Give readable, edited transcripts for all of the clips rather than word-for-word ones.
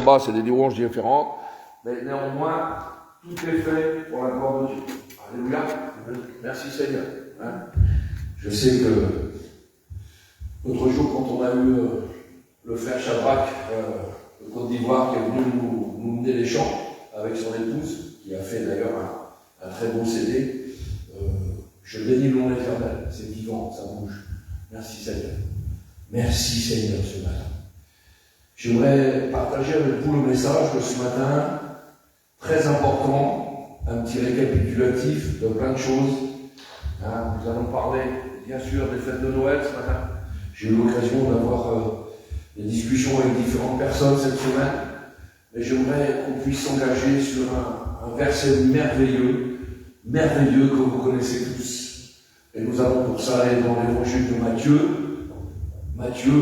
Shabbat, c'est des louanges différentes, mais néanmoins, tout est fait pour la gloire de Dieu. Alléluia. Merci Seigneur. Je sais que l'autre jour, quand on a eu le frère Chabrak de Côte d'Ivoire, qui est venu nous mener les chants avec son épouse, qui a fait d'ailleurs un très beau CD, je bénis le nom éternel. C'est vivant, ça bouge. Merci Seigneur. Merci Seigneur ce matin. J'aimerais partager avec vous le message de ce matin, très important, un petit récapitulatif de plein de choses. Nous allons parler, bien sûr, des fêtes de Noël ce matin. J'ai eu l'occasion d'avoir des discussions avec différentes personnes cette semaine, mais j'aimerais qu'on puisse s'engager sur un verset merveilleux que vous connaissez tous. Et nous allons pour ça aller dans l'évangile de Matthieu,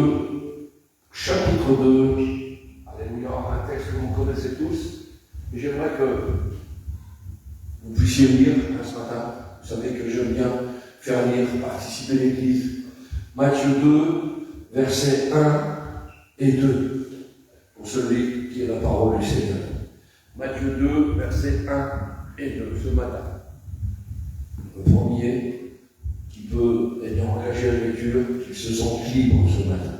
chapitre 2. Alléluia, un texte que vous connaissez tous. Et j'aimerais que vous puissiez lire ce matin. Vous savez que j'aime bien faire lire, participer à l'église. Matthieu 2, versets 1 et 2. Pour celui qui est la parole du Seigneur. Matthieu 2, versets 1 et 2, ce matin. Le premier qui peut être engagé à la lecture, qui se sent libre ce matin.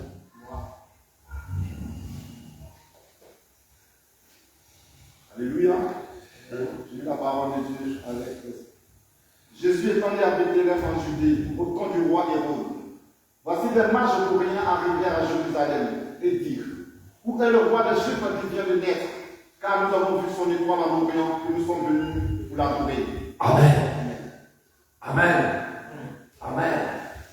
Alléluia. J'ai lu la parole de Dieu avec Jésus étant né à Bethléem en Judée, au camp du roi Hérode. Voici des mages coréens arrivèrent à Jérusalem et dirent: où est le roi des Juifs qui vient de naître? Car nous avons vu son étoile en Orient et nous sommes venus pour l'adorer. Amen. Amen. Amen.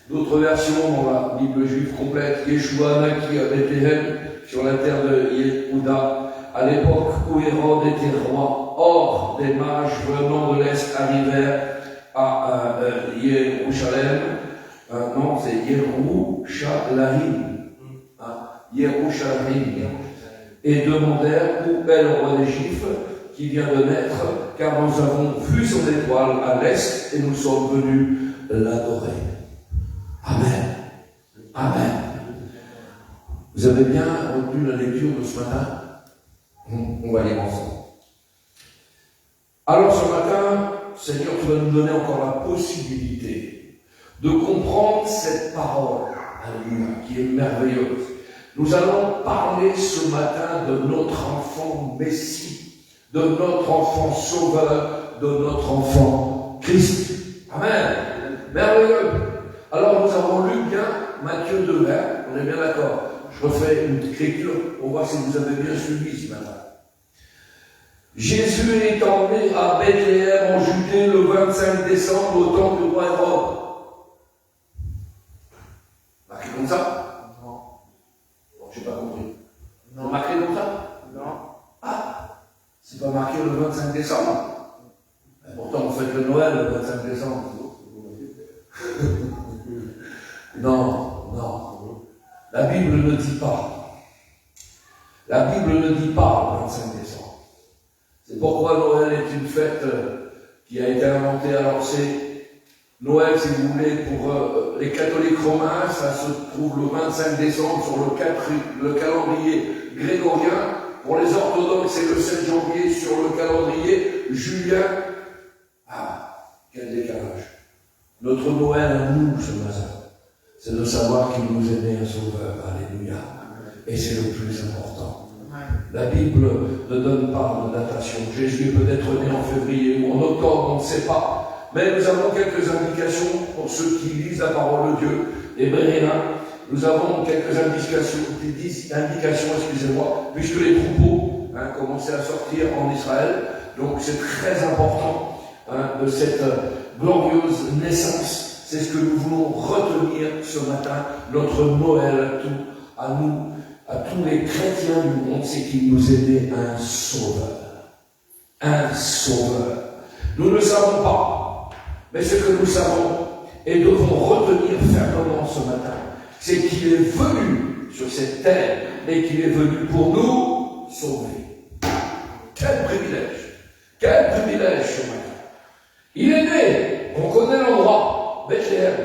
D'autres versions dans la Bible juive complète, Yeshua naquit à Bethléem, sur la terre de Yehuda, à l'époque où Hérode était roi. Or, des mages venant de l'Est arrivèrent à Jérusalem. Non, c'est Jérusalem. Et demandèrent où est le roi des Juifs qui vient de naître, car nous avons vu son étoile à l'Est et nous sommes venus l'adorer. Amen. Amen. Vous avez bien retenu la lecture de ce matin? On va lire ensemble. Alors ce matin, Seigneur, tu vas nous donner encore la possibilité de comprendre cette parole, alléluia, qui est merveilleuse. Nous allons parler ce matin de notre enfant Messie, de notre enfant Sauveur, de notre enfant Christ. Amen. Merveilleux. Alors nous avons lu bien Matthieu 2, on est bien d'accord. Je refais une écriture pour voir si vous avez bien suivi ce matin. Jésus étant né à Bethléem en Judée le 25 décembre au temps du roi Hérode. Marqué comme ça? Non. Bon, je n'ai pas compris. Non. Marqué comme ça? Non. Ah, c'est pas marqué le 25 décembre. Et pourtant, on fête le Noël le 25 décembre. Non. La Bible ne dit pas. La Bible ne dit pas le 25 décembre. C'est pourquoi Noël est une fête qui a été inventée. Alors c'est Noël, si vous voulez, pour les catholiques romains, ça se trouve le 25 décembre sur le calendrier grégorien. Pour les orthodoxes, c'est le 7 janvier sur le calendrier julien. Ah, quel décalage. Notre Noël à nous ce matin, c'est de savoir qu'il nous est né un sauveur. Alléluia. Et c'est le plus important. La Bible ne donne pas de datation. Jésus est peut-être né en février ou en octobre, on ne sait pas. Mais nous avons quelques indications pour ceux qui lisent la parole de Dieu. Hébreux 1, nous avons quelques indications, puisque les troupeaux commençaient à sortir en Israël. Donc c'est très important de cette glorieuse naissance. C'est ce que nous voulons retenir ce matin, notre Noël à tous les chrétiens du monde, c'est qu'il nous est né un sauveur. Un sauveur. Nous ne savons pas, mais ce que nous savons et devons retenir fermement ce matin, c'est qu'il est venu sur cette terre et qu'il est venu pour nous sauver. Quel privilège! Quel privilège ce matin! Il est né, on connaît l'endroit, Bethléem,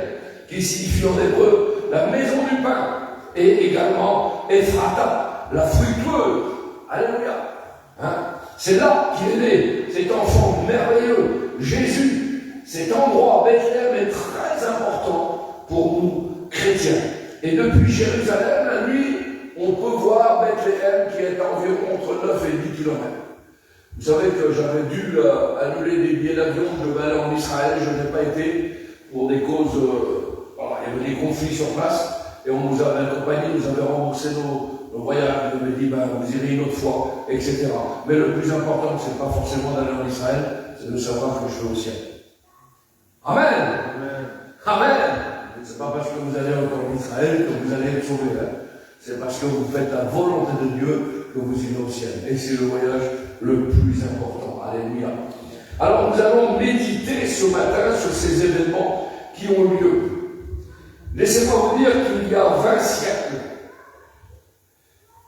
qui signifie en hébreu la maison du pain, et également Ephrata, la fructueuse. Alléluia. Hein? C'est là qu'il est né, cet enfant merveilleux, Jésus. Cet endroit, Bethléem, est très important pour nous, chrétiens. Et depuis Jérusalem, la nuit, on peut voir Bethléem qui est à environ entre 9 et 10 km. Vous savez que j'avais dû annuler des billets d'avion, je devais aller en Israël, je n'ai pas été pour des causes, voilà, il y avait des conflits sur place, et on nous avait accompagnés, nous avait remboursé nos voyages, on avait dit, vous irez une autre fois, etc. Mais le plus important, c'est pas forcément d'aller en Israël, c'est de savoir que je vais au ciel. Amen. Amen. Amen. C'est pas parce que vous allez encore en Israël que vous allez être sauvés. Hein. C'est parce que vous faites la volonté de Dieu que vous irez au ciel. Et c'est le voyage le plus important. Alléluia. Alors nous allons méditer ce matin sur ces événements qui ont lieu. Laissez-moi vous dire qu'il y a 20 siècles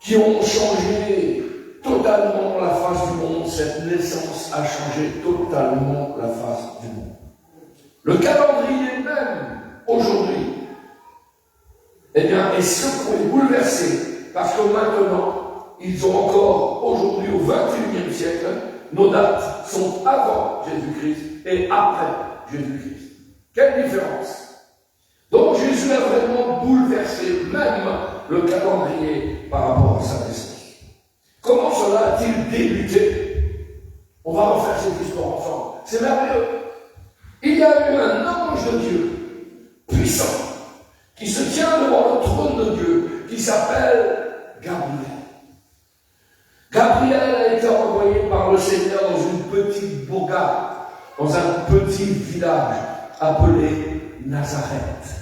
qui ont changé totalement la face du monde. Cette naissance a changé totalement la face du monde. Le calendrier même, aujourd'hui, eh bien, est secoué, bouleversé, parce que maintenant, ils ont encore, aujourd'hui, au XXIe siècle, nos dates sont avant Jésus-Christ et après Jésus-Christ. Quelle différence! Donc Jésus a vraiment bouleversé même le calendrier par rapport à sa naissance. Comment cela a-t-il débuté? On va refaire cette histoire ensemble. C'est merveilleux. Il y a eu un ange de Dieu, puissant, qui se tient devant le trône de Dieu, qui s'appelle Gabriel. Gabriel a été envoyé par le Seigneur dans une petite bourgade, dans un petit village appelé Nazareth.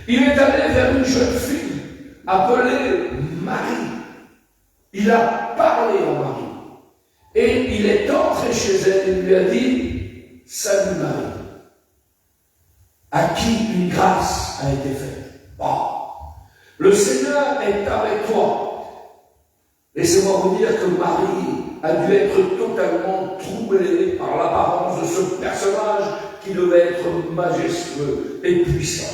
Il est allé vers une jeune fille appelée Marie. Il a parlé à Marie. Et il est entré chez elle et lui a dit « Salut Marie ». À qui une grâce a été faite. Bon. Le Seigneur est avec toi. Laissez-moi vous dire que Marie a dû être totalement troublée par l'apparence de ce personnage qui devait être majestueux et puissant.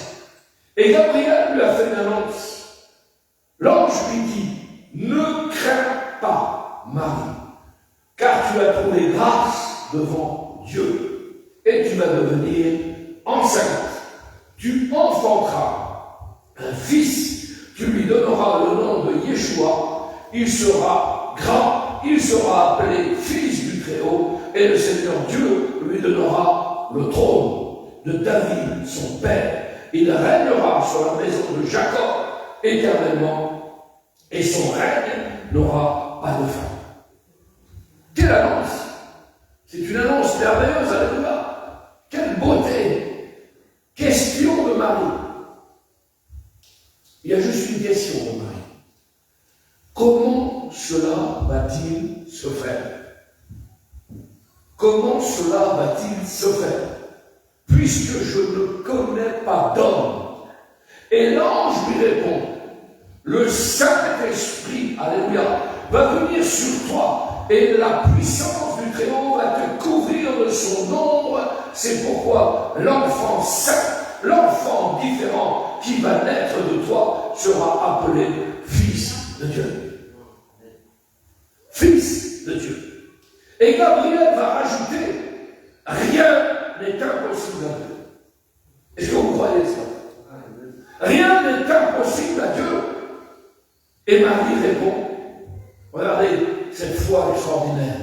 Et Gabriel lui a fait une annonce. L'ange lui dit, ne crains pas, Marie, car tu as trouvé grâce devant Dieu et tu vas devenir enceinte. Tu enfanteras un fils, tu lui donneras le nom de Yeshua, il sera grand, il sera appelé fils du Très-Haut, et le Seigneur Dieu lui donnera le trône de David, son père. Il régnera sur la maison de Jacob éternellement, et son règne n'aura pas de fin. Quelle annonce! C'est une annonce merveilleuse, alléluia! Quelle beauté! Question de Marie. Il y a juste une question de Marie. Comment cela va-t-il se faire? Comment cela va-t-il se faire? Puisque je ne connais pas d'homme. Et l'ange lui répond, le Saint-Esprit, alléluia, va venir sur toi et la puissance du Très-Haut va te couvrir de son ombre. C'est pourquoi l'enfant saint, l'enfant différent qui va naître de toi sera appelé Fils de Dieu. Fils de Dieu. Et Gabriel va rajouter, rien n'est impossible à Dieu. Est-ce que vous croyez ça? Rien n'est impossible à Dieu. Et Marie répond, regardez cette foi extraordinaire.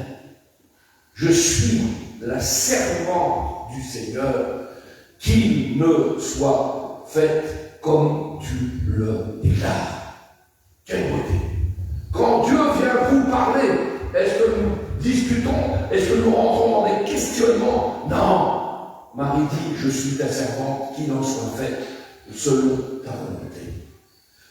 Je suis la servante du Seigneur, qu'il me soit fait comme tu le déclares. Quelle beauté! Quand Dieu vient vous parler, est-ce que nous discutons? Est-ce que nous rentrons dans des questionnements? Non! Marie dit, je suis ta servante, qu'il en soit fait selon ta volonté,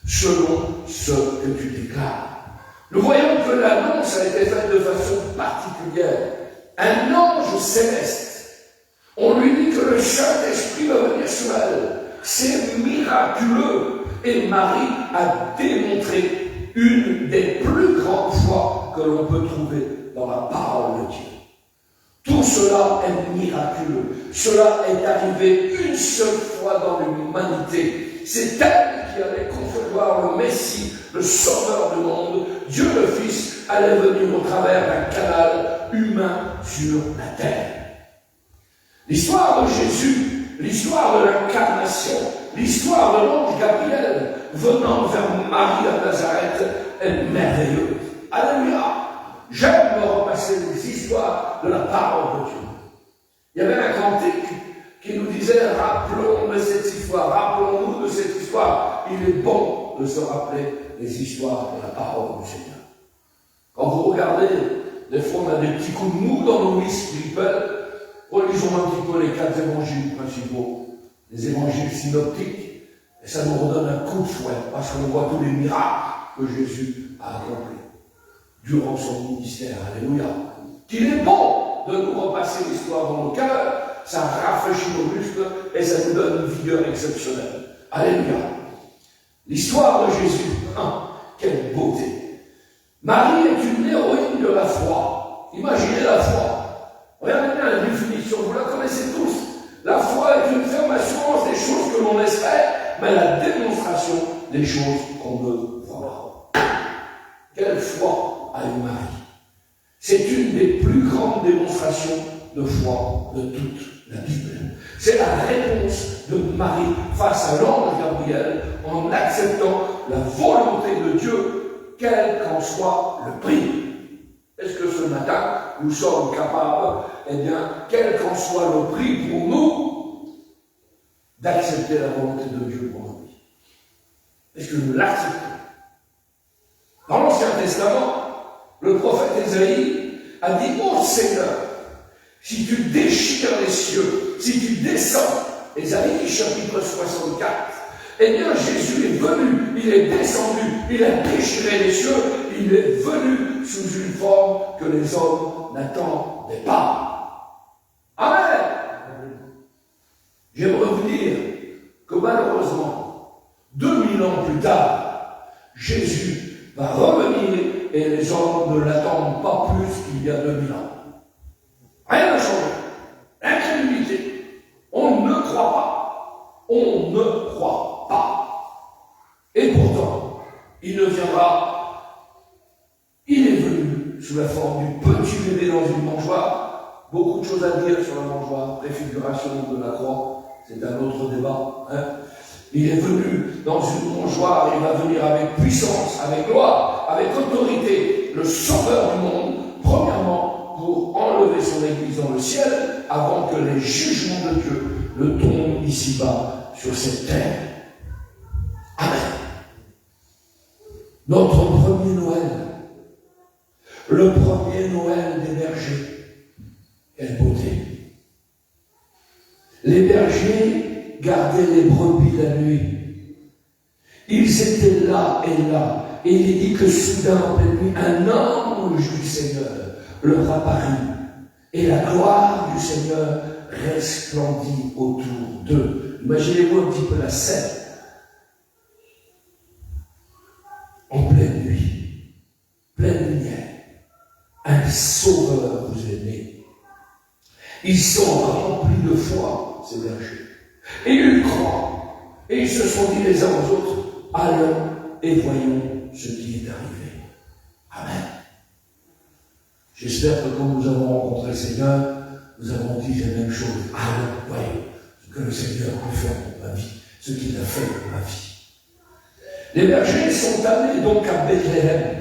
selon ce que tu déclares. Nous voyons que l'annonce a été faite de façon particulière. Un ange céleste, on lui dit que le Saint-Esprit va venir sur elle. C'est miraculeux. Et Marie a démontré une des plus grandes foi que l'on peut trouver dans la parole de Dieu. Tout cela est miraculeux. Cela est arrivé une seule fois dans l'humanité. c'est elle qui allait concevoir le Messie, le Sauveur du monde. Dieu le Fils allait venir au travers d'un canal humain sur la terre. L'histoire de Jésus, l'histoire de l'incarnation, l'histoire de l'ange Gabriel venant vers Marie à Nazareth est merveilleuse. Alléluia! J'aime me repasser les histoires de la parole de Dieu. Il y avait un cantique qui nous disait, rappelons de cette histoire, rappelons-nous de cette histoire. Il est bon de se rappeler les histoires de la parole du Seigneur. Quand vous regardez, des fois on a des petits coups de mou dans nos vies spirituelles, relisons un petit peu les 4 évangiles principaux, les évangiles synoptiques, et ça nous redonne un coup de fouet, parce qu'on voit tous les miracles que Jésus a accomplis durant son ministère. Alléluia. Qu'il est bon de nous repasser l'histoire dans nos cœurs, ça rafraîchit nos muscles et ça nous donne une vigueur exceptionnelle. Alléluia. L'histoire de Jésus, quelle beauté. Marie est une héroïne de la foi. Imaginez la foi. Regardez bien la définition, vous la connaissez tous. La foi est une ferme assurance des choses que l'on espère, mais la démonstration des choses qu'on ne voit pas. Quelle foi a eu Marie? C'est une des plus grandes démonstrations de foi de toute la Bible. C'est la réponse de Marie face à l'ange Gabriel en acceptant la volonté de Dieu, quel qu'en soit le prix. Est-ce que ce matin, nous sommes capables, quel qu'en soit le prix pour nous, d'accepter la volonté de Dieu pour nous? Est-ce que nous l'acceptons? Dans l'Ancien Testament, le prophète Ésaïe a dit, ô Seigneur, si tu déchires les cieux, si tu descends, Ésaïe chapitre 64, eh bien Jésus est venu, il est descendu, il a déchiré les cieux, il est venu sous une forme que les hommes n'attendaient pas. Amen. J'aimerais vous dire que malheureusement, 2000 ans plus tard, Jésus va revenir et les hommes ne l'attendent pas plus qu'il y a 2000 ans. Rien n'a changé. Incrédulité. On ne croit pas. On ne croit pas. Et pourtant, il ne viendra. Il est venu sous la forme du petit bébé dans une mangeoire. Beaucoup de choses à dire sur la mangeoire, préfiguration de la croix, c'est un autre débat. Il est venu dans une mangeoire, il va venir avec puissance, avec gloire, avec autorité, le sauveur du monde, premièrement pour enlever son Église dans le ciel, avant que les jugements de Dieu ne tombent ici-bas sur cette terre. Amen. Notre premier Noël, le premier Noël des bergers, quelle beauté. Les bergers gardaient les brebis la nuit. Ils étaient là et là. Et il est dit que soudain, en pleine nuit, un ange du Seigneur leur apparut. Et la gloire du Seigneur resplendit autour d'eux. Imaginez-vous un petit peu la scène. En pleine nuit, pleine lumière, un sauveur vous est né. Ils sont remplis de foi, ces bergers. Et ils croient. Et ils se sont dit les uns aux autres, allons et voyons ce qui est arrivé. Amen. J'espère que quand nous avons rencontré le Seigneur, nous avons dit les mêmes choses. Allons, voyons ce que le Seigneur peut faire pour ma vie, ce qu'il a fait pour ma vie. Les bergers sont allés donc à Bethléem.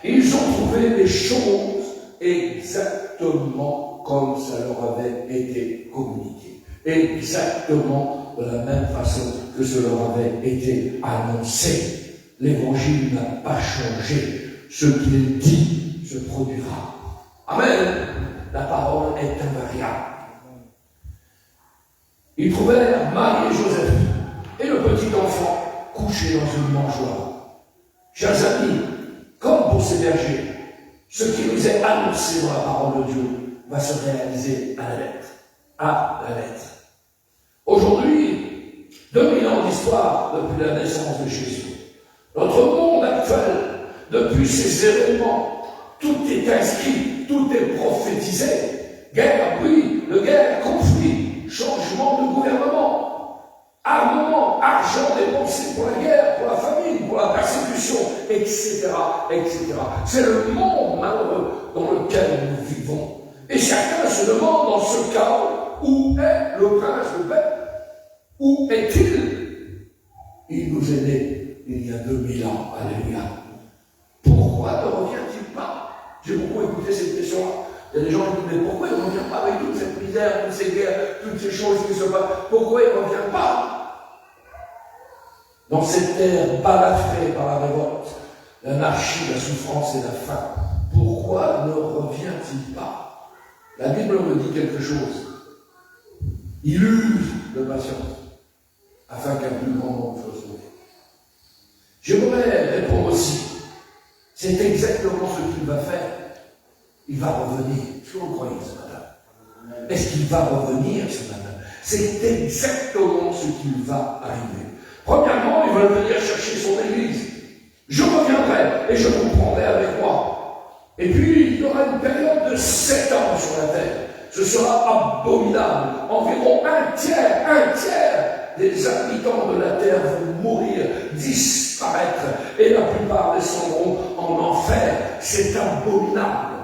Ils ont trouvé les choses exactement comme ça leur avait été communiqué. Exactement de la même façon que cela leur avait été annoncé. L'évangile n'a pas changé. Ce qu'il dit se produira. Amen. La parole est invariable. Ils trouvèrent Marie et Joseph et le petit enfant couché dans une mangeoire. Chers amis, comme pour ces bergers, ce qui nous est annoncé dans la parole de Dieu va se réaliser à la lettre. À la lettre. Aujourd'hui, 2000 ans d'histoire depuis la naissance de Jésus. Notre monde actuel, depuis ces événements, tout est inscrit, tout est prophétisé. Guerre, oui, de guerre, conflit, changement de gouvernement. À un moment, argent dépensé pour la guerre, pour la famine, pour la persécution, etc., etc. C'est le monde malheureux dans lequel nous vivons. Et chacun se demande dans ce chaos, où est le prince de paix? Où est-il? Il nous est né il y a 2000 ans. Alléluia. Pourquoi ne revient-il pas? J'ai beaucoup écouté cette question-là. Il y a des gens qui disent, mais pourquoi il ne revient pas avec toute cette misère, toutes ces guerres, toutes ces choses qui se passent? Pourquoi il ne revient pas? Dans cette terre balafrée par la révolte, l'anarchie, la souffrance et la faim, pourquoi ne revient-il pas? La Bible me dit quelque chose. Il use de patience, afin qu'un plus grand nombre soit sauvé. Je voudrais répondre aussi. C'est exactement ce qu'il va faire. Il va revenir. Est-ce que vous croyez ce matin? Est-ce qu'il va revenir ce matin? C'est exactement ce qu'il va arriver. Premièrement, il va venir chercher son église. Je reviendrai et je vous prendrai avec moi. Et puis, il y aura une période de 7 ans sur la terre. Ce sera abominable. Environ un tiers des habitants de la terre vont mourir, disparaître, et la plupart descendront en enfer. C'est abominable.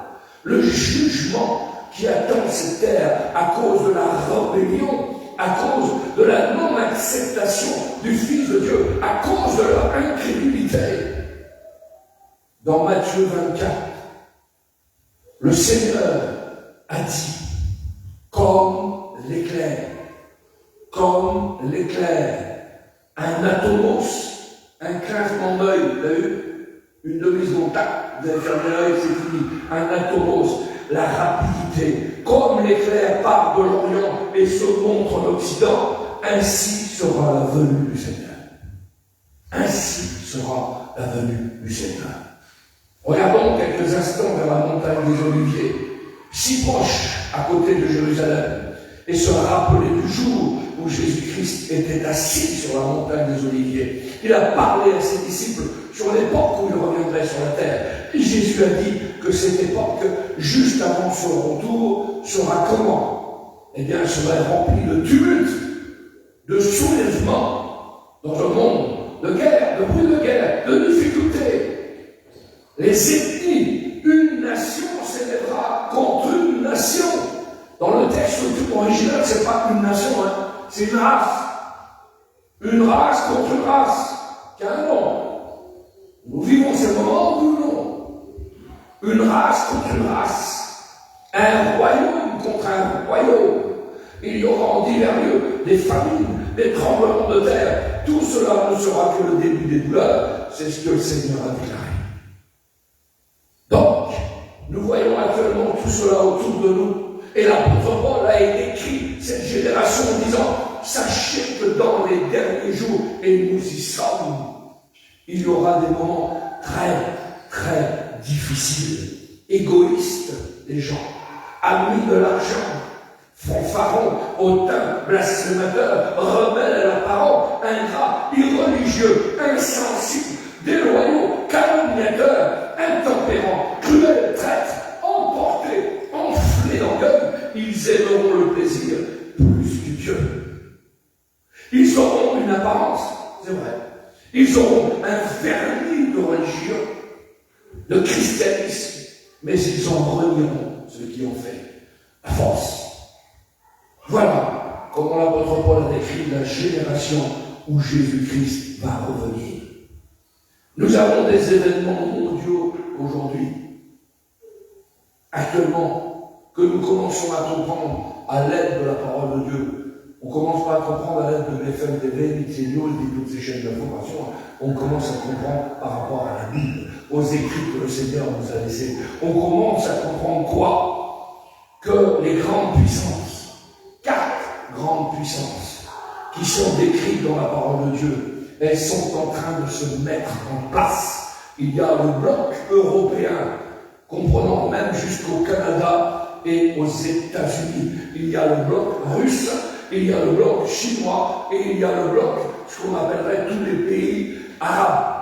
Le jugement qui attend cette terre à cause de la rébellion, à cause de la non-acceptation du Fils de Dieu, à cause de leur incrédulité. Dans Matthieu 24, le Seigneur a dit, comme l'éclair, un atomos, un claquement d'œil, vous avez vu? Une demi-seconde, tac, vous avez fermé l'œil, c'est fini. Un atomos, la rapidité, comme l'éclair part de l'Orient et se montre en Occident, ainsi sera la venue du Seigneur. Ainsi sera la venue du Seigneur. Regardons quelques instants vers la montagne des Oliviers, si proche à côté de Jérusalem, et se rappeler du jour où Jésus-Christ était assis sur la montagne des Oliviers. Il a parlé à ses disciples sur l'époque où il reviendrait sur la terre. Et Jésus a dit que cette époque, juste avant son retour, sera comment? Eh bien, elle serait remplie de tumulte, de soulèvement, dans un monde de guerre, de bruit de guerre, de difficultés. Les ethnies, une nation s'élèvera contre une nation. Dans le texte original, ce n'est pas une nation, hein, c'est une race. Une race contre une race, qui a un nom. Nous vivons ces moments où non. Une race contre une race. Un royaume contre un royaume. Il y aura en divers lieux des famines, des tremblements de terre. Tout cela ne sera que le début des douleurs. C'est ce que le Seigneur a déclaré. Donc, nous voyons actuellement tout cela autour de nous. Et l'apôtre Paul a décrit cette génération en disant, sachez que dans les derniers jours, et nous y sommes, il y aura des moments très, très difficiles. Égoïstes des gens, amis de l'argent, fanfarons, hautains, blasphémateurs, rebelles à leurs parents, ingrats, irreligieux, insensibles, déloyaux, calomniateurs, intempérants, cruels, traîtres, emportés, enflés d'orgueil, ils aimeront le plaisir plus que Dieu. Ils auront une apparence, c'est vrai. Ils auront un vernis de religion, de christianisme, mais ils en renieront ceux qui ont fait la force. Voilà comment l'apôtre Paul a décrit la génération où Jésus-Christ va revenir. Nous avons des événements mondiaux aujourd'hui, actuellement, que nous commençons à comprendre à l'aide de la parole de Dieu. On ne commence pas à comprendre à l'aide de BFM TV, Mixed News et toutes ces chaînes d'information. On commence à comprendre par rapport à la Bible, aux écrits que le Seigneur nous a laissés. On commence à comprendre quoi? Que les grandes puissances, 4 grandes puissances, qui sont décrites dans la parole de Dieu, elles sont en train de se mettre en place. Il y a le bloc européen, comprenant même jusqu'au Canada et aux États-Unis. Il y a le bloc russe, il y a le bloc chinois et il y a le bloc, ce qu'on appellerait tous les pays arabes.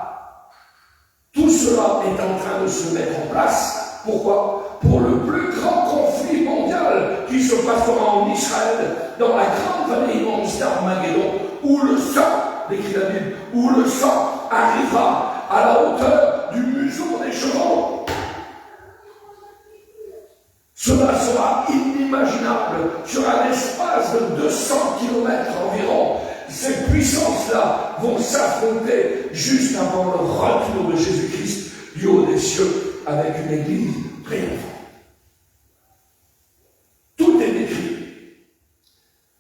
Tout cela est en train de se mettre en place. Pourquoi? Pour le plus grand conflit mondial qui se passera en Israël, dans la grande vallée immense d'Armageddon, où le sang, décrit la Bible, où le sang arrivera à la hauteur du museau des chevaux. Cela sera inimaginable sur un espace de 200 km environ. Ces puissances-là vont s'affronter juste avant le retour de Jésus-Christ du haut des cieux avec une église triomphante. Tout est décrit.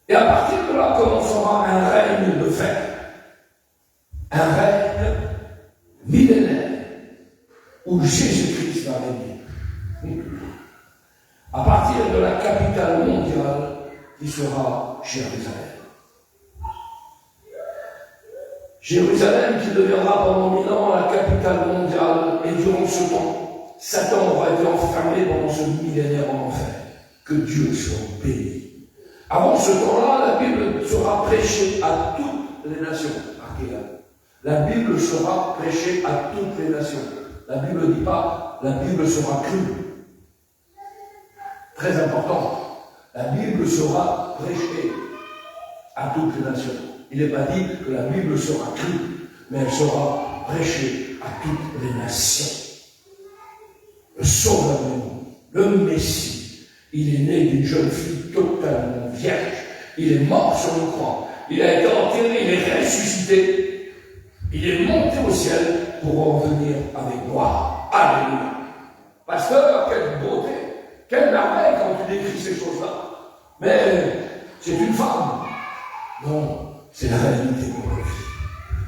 Et à partir de là commencera un règne de fer. Un règne millénaire où Jésus-Christ va régner. À partir de la capitale mondiale qui sera Jérusalem. Jérusalem qui deviendra pendant 1000 ans la capitale mondiale, et durant ce temps, Satan aura été enfermé pendant ce millénaire en enfer. Que Dieu soit béni. Avant ce temps-là, la Bible sera prêchée à toutes les nations. La Bible sera prêchée à toutes les nations. La Bible ne dit pas, la Bible sera crue. Très important. La Bible sera prêchée à toutes les nations. Il n'est pas dit que la Bible sera crue, mais elle sera prêchée à toutes les nations. Le Sauveur, le Messie, il est né d'une jeune fille totalement vierge. Il est mort sur le croix. Il a été enterré, il est ressuscité. Il est monté au ciel pour en venir avec gloire. Alléluia. Pasteur, quelle beauté, quelle merveille quand tu décris ces choses-là. Mais c'est une femme. Non. C'est la réalité pour nos vies.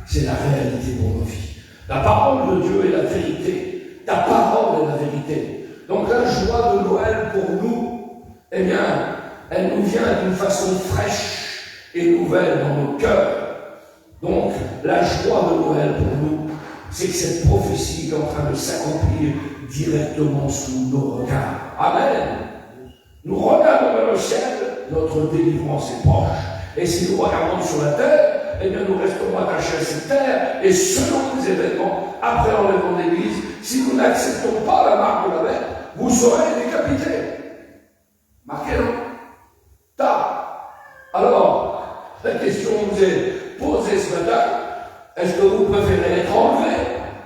C'est la réalité pour nos vies. La parole de Dieu est la vérité. Ta parole est la vérité. Donc la joie de Noël pour nous, eh bien, elle nous vient d'une façon fraîche et nouvelle dans nos cœurs. Donc la joie de Noël pour nous, c'est que cette prophétie est en train de s'accomplir directement sous nos regards. Amen. Nous regardons vers le ciel, notre délivrance est proche. Et si nous regardons sur la terre, eh bien nous restons attachés à cette terre, et selon les événements, après l'enlèvement de l'Église, si nous n'acceptons pas la marque de la bête, vous serez décapités. Marquez-le. Alors, la question vous est posée ce matin, est-ce que vous préférez être enlevé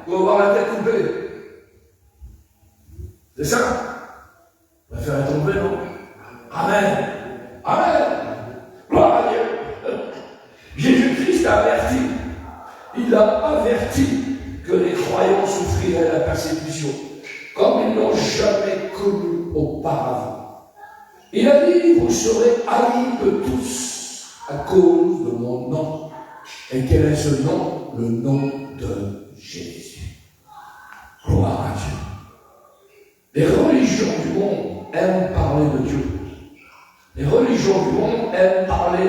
ou avoir la tête coupée? C'est ça? Vous préférez être enlevé, non? Amen. Amen. Gloire à Dieu. Jésus-Christ a averti. Il a averti que les croyants souffriraient la persécution, comme ils n'ont jamais connu auparavant. Il a dit, vous serez haïs de tous à cause de mon nom. Et quel est ce nom? Le nom de Jésus. Gloire à Dieu. Les religions du monde aiment parler de Dieu. Les religions du monde aiment parler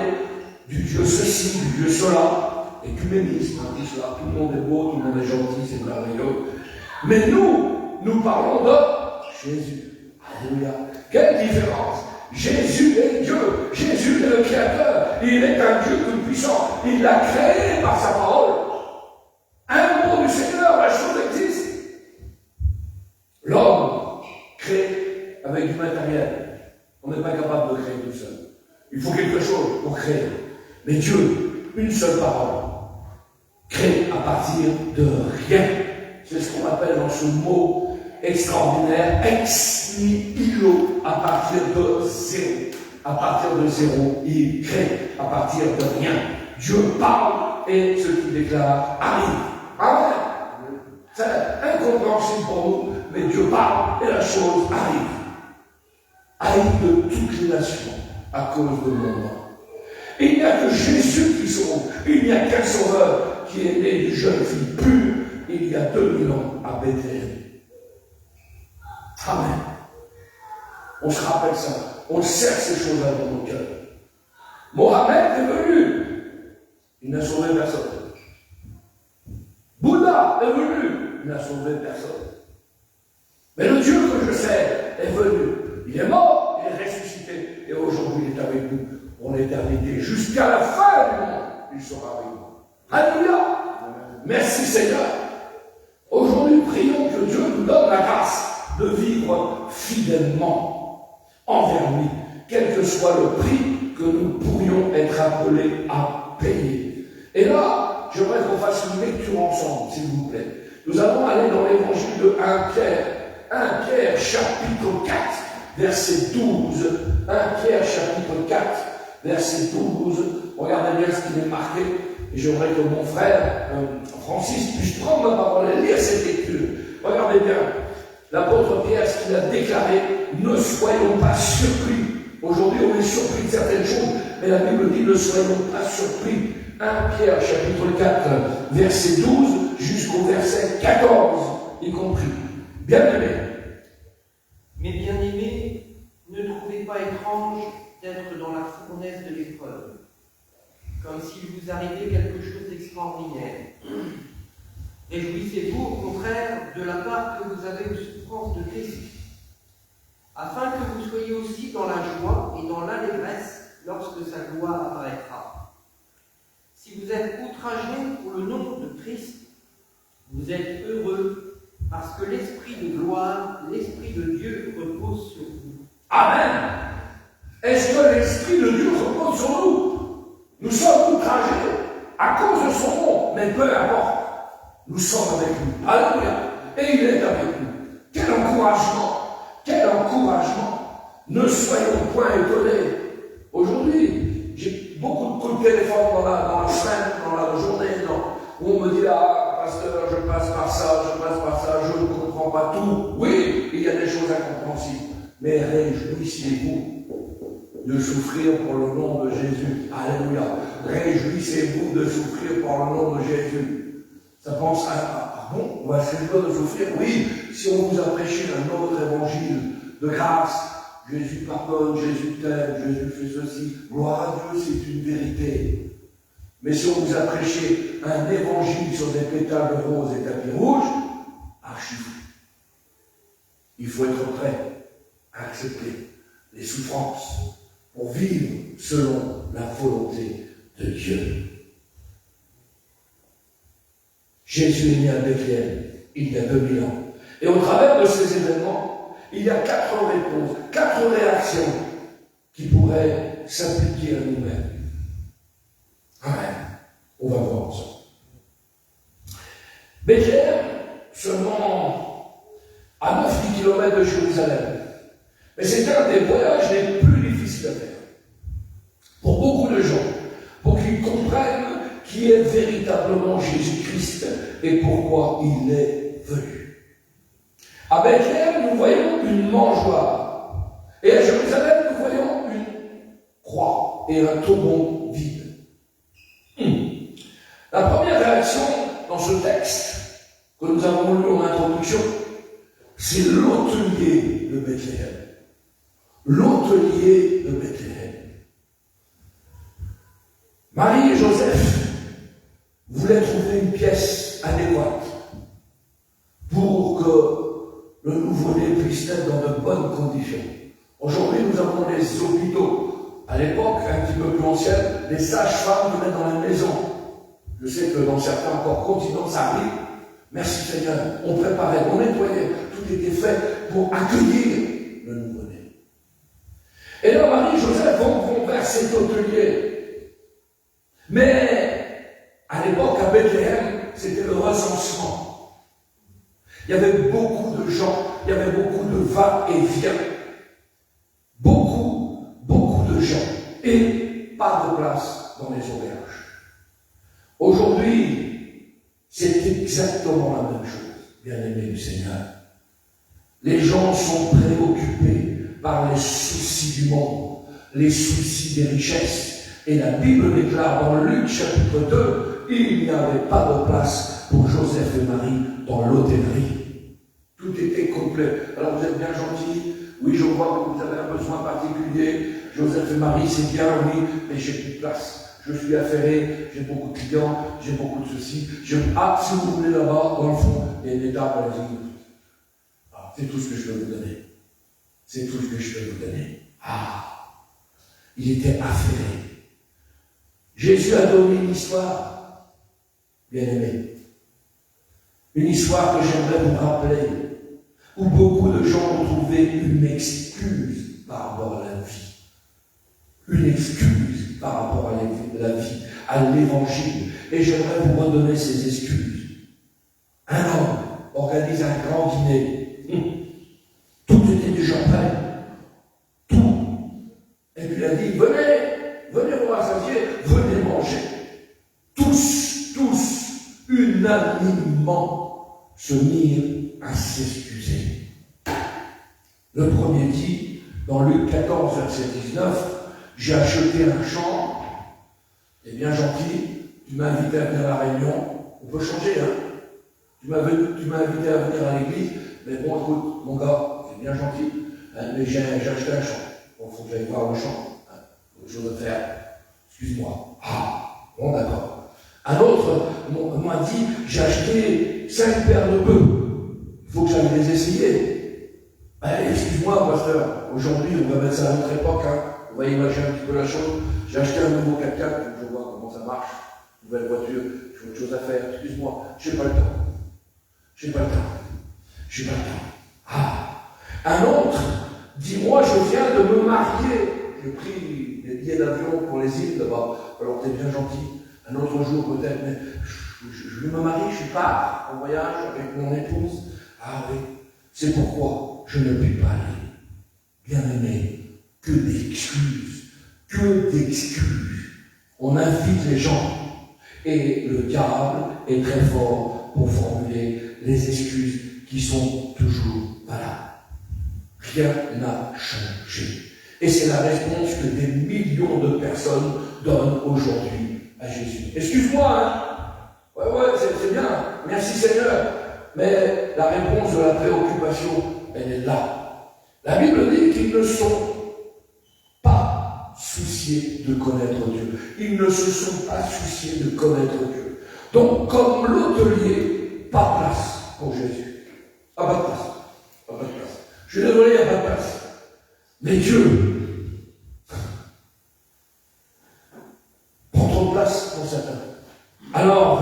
du Dieu ceci, du Dieu cela, écuménisme, tout cela, tout le monde est beau, tout le monde est gentil, c'est merveilleux. Mais nous parlons de Jésus. Alléluia. Quelle différence! Jésus est Dieu, Jésus est le Créateur, il est un Dieu tout-puissant, il l'a créé par sa parole. Un mot du Seigneur, la chose existe. L'homme crée avec du matériel. On n'est pas capable de créer tout seul. Il faut quelque chose pour créer. Mais Dieu, une seule parole, crée à partir de rien. C'est ce qu'on appelle dans ce mot extraordinaire, ex nihilo, à partir de zéro. À partir de zéro, il crée à partir de rien. Dieu parle et ce qu'il déclare arrive. Amen. C'est incompréhensible pour nous, mais Dieu parle et la chose arrive. Haï de toutes les nations à cause de mon nom. Et il n'y a que Jésus qui sauve. Il n'y a qu'un sauveur qui est né d'une jeune fille pure il y a 2000 ans à Bethléem. Amen. On se rappelle ça. On sert ces choses-là dans nos cœurs. Mohamed est venu. Il n'a sauvé personne. Bouddha est venu. Il n'a sauvé personne. Mais le Dieu que je sers est venu. Il est mort, il est ressuscité, et aujourd'hui il est avec nous pour l'éternité. Jusqu'à la fin du monde, il sera avec nous. Alléluia. Merci Seigneur. Aujourd'hui, prions que Dieu nous donne la grâce de vivre fidèlement envers lui quel que soit le prix que nous pourrions être appelés à payer. Et là, j'aimerais qu'on fasse une lecture ensemble, s'il vous plaît. Nous allons aller dans l'évangile de 1 Pierre. 1 Pierre, chapitre 4, verset 12. 1 Pierre, chapitre 4, verset 12. Regardez bien ce qu'il est marqué. Et j'aimerais que mon frère Francis puisse prendre la parole et lire cette lecture. Regardez bien. L'apôtre Pierre, ce qu'il a déclaré, ne soyons pas surpris. Aujourd'hui, on est surpris de certaines choses, mais la Bible dit ne soyons pas surpris. 1 Pierre, chapitre 4, verset 12, jusqu'au verset 14, y compris. Bien-aimés. Mais bien-aimés, ne trouvez pas étrange d'être dans la fournaise de l'épreuve, comme s'il vous arrivait quelque chose d'extraordinaire. Réjouissez-vous au contraire de la part que vous avez aux souffrances de Christ, afin que vous soyez aussi dans la joie et dans l'allégresse lorsque sa gloire apparaîtra. Si vous êtes outragés pour le nom de Christ, vous êtes heureux parce que l'Esprit de gloire, l'Esprit de Dieu repose sur vous. Amen. Est-ce que l'Esprit de Dieu repose sur nous? Nous sommes outragés à cause de son nom, mais peu importe. Nous sommes avec lui. Alléluia. Et il est avec nous. Quel encouragement! Quel encouragement! Ne soyons point étonnés. Aujourd'hui, j'ai beaucoup de coups de téléphone dans la semaine, dans la journée, où on me dit ah, pasteur, je passe par ça, je ne comprends pas tout. Oui, il y a des choses incompréhensibles. Mais réjouissez-vous de souffrir pour le nom de Jésus. Alléluia. Réjouissez-vous de souffrir pour le nom de Jésus. Ça pense à bon, on va se réjouir de souffrir. Oui, si on vous a prêché un autre évangile de grâce, Jésus pardonne, Jésus t'aime, Jésus fait ceci, gloire à Dieu, c'est une vérité. Mais si on vous a prêché un évangile sur des pétales de rose et tapis rouge, archi fou. Il faut être prêt à accepter les souffrances pour vivre selon la volonté de Dieu. Jésus est né à Bethléem il y a 2000 ans. Et au travers de ces événements, il y a 4 réponses, 4 réactions qui pourraient s'appliquer à nous-mêmes. Amen. On va voir ensemble. Bethléem, seulement à 9 km de Jérusalem. Mais c'est un des voyages les plus difficiles à faire. Pour beaucoup de gens, pour qu'ils comprennent qui est véritablement Jésus-Christ et pourquoi il est venu. À Bethléem, nous voyons une mangeoire. Et à Jérusalem, nous voyons une croix et un tombeau vide. La première réaction dans ce texte que nous avons lu en introduction, c'est l'hôtelier de Bethléem. L'hôtelier de Bethléem. Marie et Joseph voulaient trouver une pièce adéquate pour que le nouveau-né puisse être dans de bonnes conditions. Aujourd'hui, nous avons des hôpitaux. À l'époque, un petit peu plus ancienne, des sages-femmes qui mettent dans la maison. Je sais que dans certains encore continents, ça arrive. Merci Seigneur. On préparait, on nettoyait. Tout était fait pour accueillir le nouveau-né. Et là, Marie et Joseph vont vers cet hôtelier. Mais à l'époque, à Bethléem, c'était le recensement. Il y avait beaucoup de gens, il y avait beaucoup de va-et-vient. Beaucoup de gens. Et pas de place dans les auberges. Aujourd'hui, c'est exactement la même chose, bien-aimés du Seigneur. Les gens sont préoccupés par les soucis du monde, les soucis des richesses. Et la Bible déclare dans Luc chapitre 2, il n'y avait pas de place pour Joseph et Marie dans l'hôtellerie. Tout était complet. Alors vous êtes bien gentils, oui je vois que vous avez un besoin particulier, Joseph et Marie c'est bien, oui, mais j'ai plus de place. Je suis affairé, j'ai beaucoup de clients, j'ai beaucoup de ceci. Si vous voulez là-bas, dans le fond, il y a des tables à la vie. C'est tout ce que je peux vous donner. C'est tout ce que je peux vous donner. Il était affairé. Jésus a donné une histoire, bien aimé. Une histoire que j'aimerais vous rappeler, où beaucoup de gens ont trouvé une excuse par rapport à la vie. une excuse par rapport à la vie, à l'évangile. Et j'aimerais vous redonner ces excuses. Un homme organise un grand dîner. Tout était déjà prêt. Tout. Et puis il a dit, venez vous rassasier, venez manger. Tous, unanimement, se mirent à s'excuser. Le premier dit, dans Luc 14, verset 19, j'ai acheté un champ, t'es bien gentil, tu m'as invité à venir à la réunion, on peut changer, hein. Tu m'as invité à venir à l'église, mais bon, écoute, mon gars, c'est bien gentil, hein, mais j'ai acheté un champ. Bon, il faut que j'aille voir le champ. Hein, autre chose à faire. Excuse-moi. Ah, bon, d'accord. Un autre m'a dit, j'ai acheté 5 paires de bœufs. Il faut que j'aille les essayer. Allez, excuse-moi, pasteur. Aujourd'hui, on va mettre ça à notre époque. Hein. On va imaginer un petit peu la chose. J'ai acheté un nouveau 4x4, donc je vois comment ça marche. Nouvelle voiture, j'ai autre chose à faire. Excuse-moi, j'ai pas le temps. Ah. Un autre dit, moi, je viens de me marier. J'ai pris des billets d'avion pour les îles là-bas. Alors, t'es bien gentil. Un autre jour, peut-être, mais je me marie, je pars en voyage avec mon épouse. Ah oui, c'est pourquoi je ne puis pas aller. Bien-aimé, que d'excuses. On invite les gens. Et le diable est très fort pour formuler les excuses qui sont toujours valables. Rien n'a changé. Et c'est la réponse que des millions de personnes donnent aujourd'hui à Jésus. Excuse-moi, hein? Ouais, c'est bien. Merci Seigneur. Mais la réponse de la préoccupation, elle est là. La Bible dit qu'ils ne sont pas souciés de connaître Dieu. Ils ne se sont pas souciés de connaître Dieu. Donc, comme l'hôtelier, pas de place pour Jésus. Pas de place. Je suis désolé, il n'y a pas de place. Mais Dieu prend trop de place pour Satan. Alors,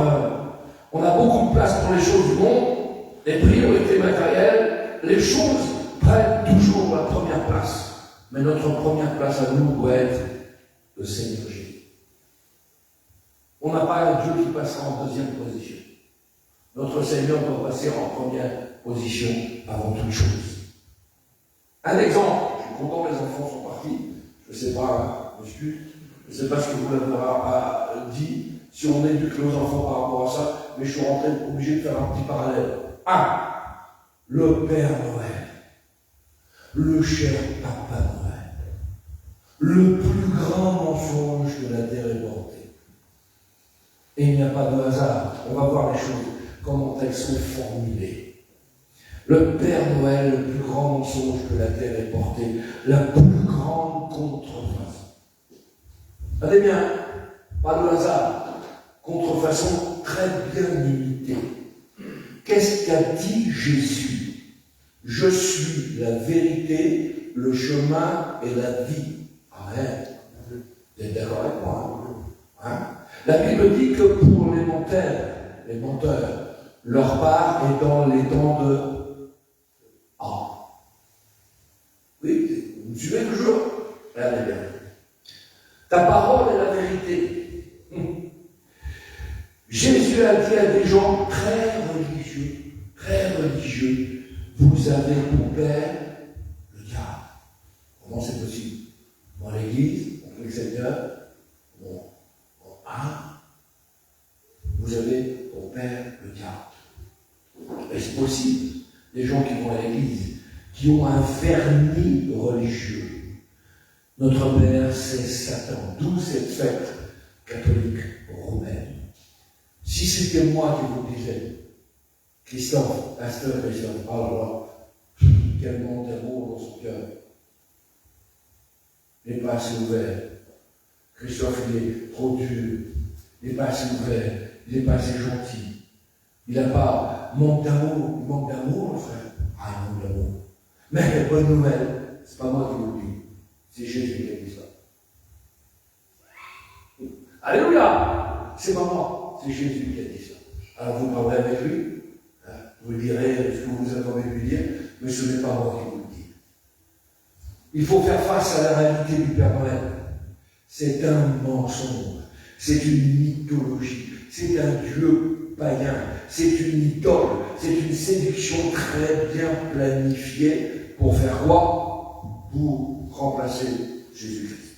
on a beaucoup de place pour les choses du monde, les priorités matérielles, les choses prennent toujours la première place. Mais notre première place à nous doit être le Seigneur Jésus. On n'a pas un Dieu qui passera en deuxième position. Notre Seigneur doit passer en première position avant toute chose. Un exemple, je suis content, les enfants sont partis. Je ne sais pas, monsieur, je ne sais pas ce que vous avez dit, si on éduque nos enfants par rapport à ça, mais je suis obligé de faire un petit parallèle. Le Père Noël, le cher Papa Noël, le plus grand mensonge que la terre ait porté. Et il n'y a pas de hasard. On va voir les choses, comment elles sont formulées. Le Père Noël, le plus grand mensonge que la terre ait porté, la plus grande contrefaçon. Allez bien, pas de hasard. Contrefaçon très bien limitée. Qu'est-ce qu'a dit Jésus? Je suis la vérité, le chemin et la vie. Amen. Vous êtes d'accord avec moi, hein? La Bible dit que pour les menteurs, leur part est dans les dents de... Oui, vous me suivez toujours? Regardez bien. Ta parole est la vérité. Jésus a dit à des gens très religieux, vous avez pour père le diable. Comment c'est possible? Dans l'église, on fait le Seigneur, vous avez pour père le diable. Est-ce possible? Des gens qui vont à l'église, qui ont un vernis religieux. Notre père, c'est Satan. D'où cette fête catholique romaine. Si c'était moi qui vous disais, pasteur Christophe, alors là, quel manque d'amour dans son cœur. Il n'est pas assez ouvert. Christophe, il est trop dur. Il n'est pas assez ouvert. Il n'est pas assez gentil. Il n'a pas manque d'amour. Il manque d'amour, mon frère. Il manque d'amour. Mais bonne nouvelle, c'est pas moi qui vous le dis. C'est Jésus qui a dit ça. Alléluia! C'est pas moi, c'est Jésus qui a dit ça. Alors vous parlez avec lui, vous direz ce que vous attendez de lui dire, mais ce n'est pas moi qui vous le dis. Il faut faire face à la réalité du Père Noël. C'est un mensonge. C'est une mythologie. C'est un dieu païen. C'est une idole. C'est une séduction très bien planifiée pour faire quoi? Pour remplacer Jésus-Christ.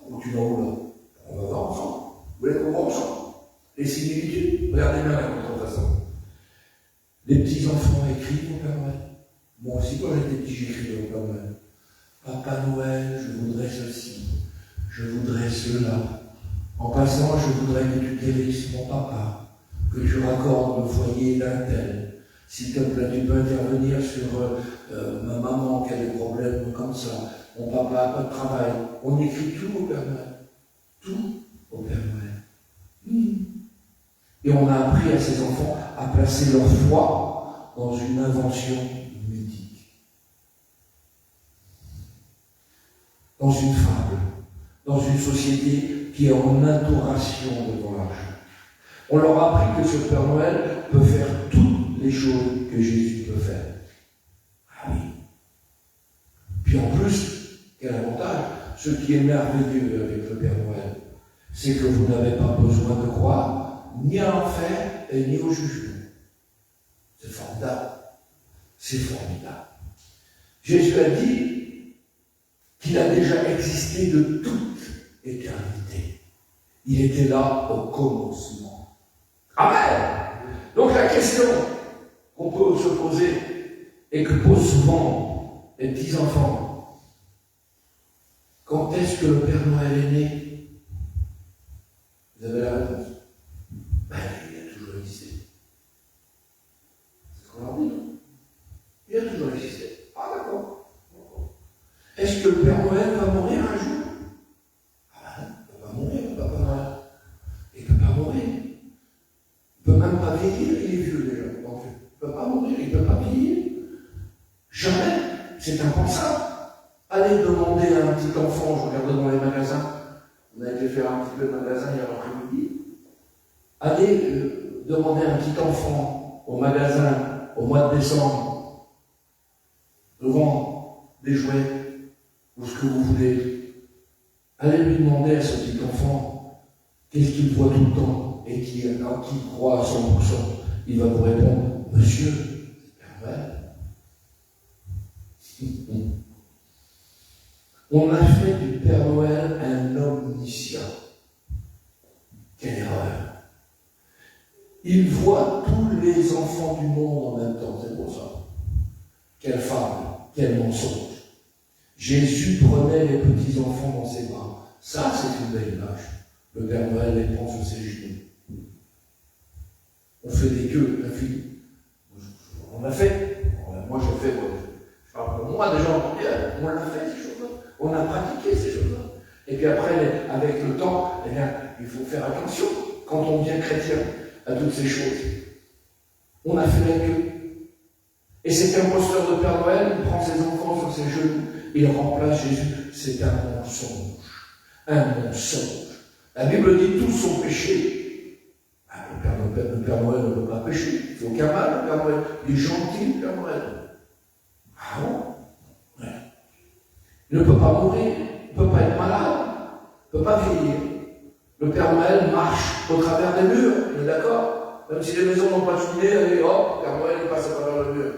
Où tu vas où là? On va voir ensemble. Vous voulez qu'on voit ensemble? Les similitudes? Regardez bien la contrefaçon. Les petits enfants écrivent au Père Noël. Moi aussi, quand j'étais petit, j'écrivais au Père Noël. Papa Noël, je voudrais ceci, je voudrais cela. En passant, je voudrais que tu guérisses mon papa, que tu raccordes le foyer d'un tel. S'il te plaît, tu peux intervenir sur ma maman qui a des problèmes comme ça. Mon papa n'a pas de travail. On écrit tout au Père Noël. Tout au Père Noël. Et on a appris à ces enfants à placer leur foi dans une invention mythique. Dans une fable. Dans une société qui est en adoration devant l'argent. On leur a appris que ce Père Noël peut faire toutes les choses que Jésus peut faire. Ah oui. Puis en plus, quel avantage, ce qui est merveilleux avec le Père Noël, c'est que vous n'avez pas besoin de croire ni à l'enfer et ni au jugement. C'est formidable. C'est formidable. Jésus a dit qu'il a déjà existé de toute éternité. Il était là au commencement. Amen. Donc la question qu'on peut se poser et que posent souvent les petits enfants, quand est-ce que le Père Noël est né? Vous avez la réponse. Ben, il a toujours existé. C'est ce qu'on leur dit, non? Il a toujours existé. Ah d'accord. Est-ce que le Père Noël va mourir un jour? Ah ben non, il ne peut pas mourir, le Papa Noël. Il ne peut pas mourir. Il ne peut même pas vieillir, il est vieux déjà. Il ne peut pas mourir, il ne peut pas vieillir. Jamais. C'est impensable. Allez demander à un petit enfant, je regarde dans les magasins, on a été faire un petit peu de magasin hier après-midi, allez demander à un petit enfant au magasin au mois de décembre de vendre des jouets ou ce que vous voulez. Allez lui demander à ce petit enfant qu'est-ce qu'il voit tout le temps et qui croit à 100%. Il va vous répondre, monsieur, c'est Père Noël. On a fait du Père Noël un omniscient. Quelle erreur! Il voit tous les enfants du monde en même temps, c'est pour ça. Quelle fable, quel mensonge. Jésus prenait les petits enfants dans ses bras. Ça, c'est une belle image. Le Père Noël les prend sur ses genoux. On fait des queues, la fille. On l'a fait. Moi, je fais. Je parle pour moi, déjà, on l'a fait, ces choses-là. On a pratiqué ces choses-là. Et puis après, avec le temps, eh bien, il faut faire attention quand on devient chrétien à toutes ces choses. On a fait la queue. Et cet imposteur de Père Noël, il prend ses enfants sur ses genoux, il remplace Jésus. C'est un mensonge. Un mensonge. La Bible dit tous sont péchés. Ah, le Père Noël ne peut pas pécher. Il ne fait aucun mal, le Père Noël. Il est gentil, le Père Noël. Ah bon? Ouais. Il ne peut pas mourir, il ne peut pas être malade, il ne peut pas vieillir. Le Père Noël marche au travers des murs, on est d'accord? Même si les maisons n'ont pas de cheminée, allez, hop, le Père Noël il passe à travers le mur.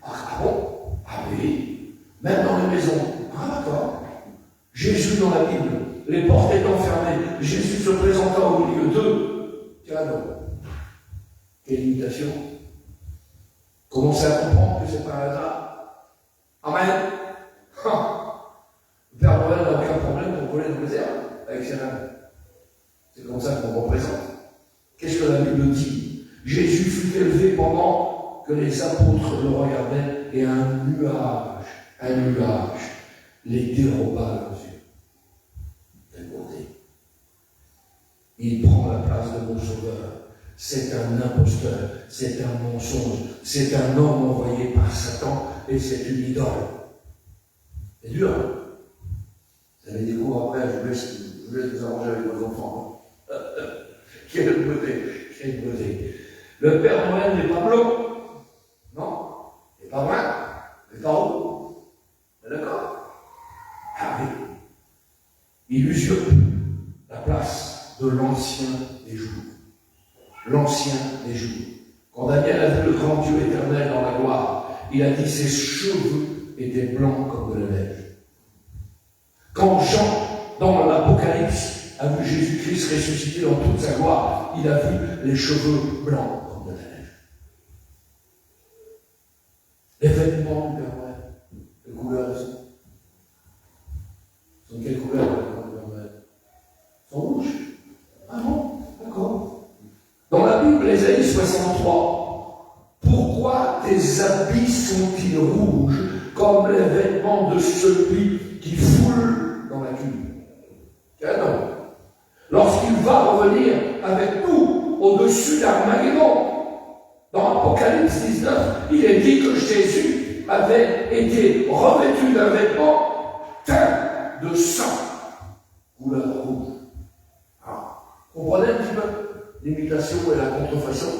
Ah bon? Ah oui, même dans les maisons. Ah d'accord. Jésus dans la Bible, les portes étant fermées, Jésus se présentant au milieu d'eux. Tiens donc, quelle imitation. Commencez à comprendre que c'est pas un hasard. Amen. Le Père Noël n'a aucun problème pour voler dans les airs avec ses reines. C'est comme ça qu'on représente. Qu'est-ce que la Bible dit? Jésus fut élevé pendant que les apôtres le regardaient et un nuage les déroba à leurs yeux. Quelle bonté. Il prend la place de mon sauveur. C'est un imposteur, c'est un mensonge, c'est un homme envoyé par Satan et c'est une idole. C'est dur. Vous allez découvrir après, je vous laisse vous arranger avec vos enfants. Quelle beauté, quelle beauté. Le Père Noël n'est pas blond. Non, il n'est pas brun, il n'est pas roux. D'accord? Ah oui. il usurpe la place de l'ancien des jours. L'ancien des jours. Quand Daniel a vu le grand Dieu éternel dans la gloire, il a dit ses cheveux étaient blancs comme de la neige. Quand Jean, dans l'Apocalypse, a vu Jésus-Christ ressuscité dans toute sa gloire, il a vu les cheveux blancs comme de la neige. Les vêtements du Père Noël, les couleurs sont. Sont de quelle couleur les vêtements du Père Noël? Sont rouges. Ah bon, d'accord. Dans la Bible, Ésaïe 63, pourquoi tes habits sont-ils rouges comme les vêtements de celui qui foule dans la cuve? Canon. Lorsqu'il va revenir avec nous au-dessus d'Armageddon, dans Apocalypse 19, il est dit que Jésus avait été revêtu d'un vêtement teint de sang, couleur rouge. Comprenez un petit peu l'imitation et la contrefaçon.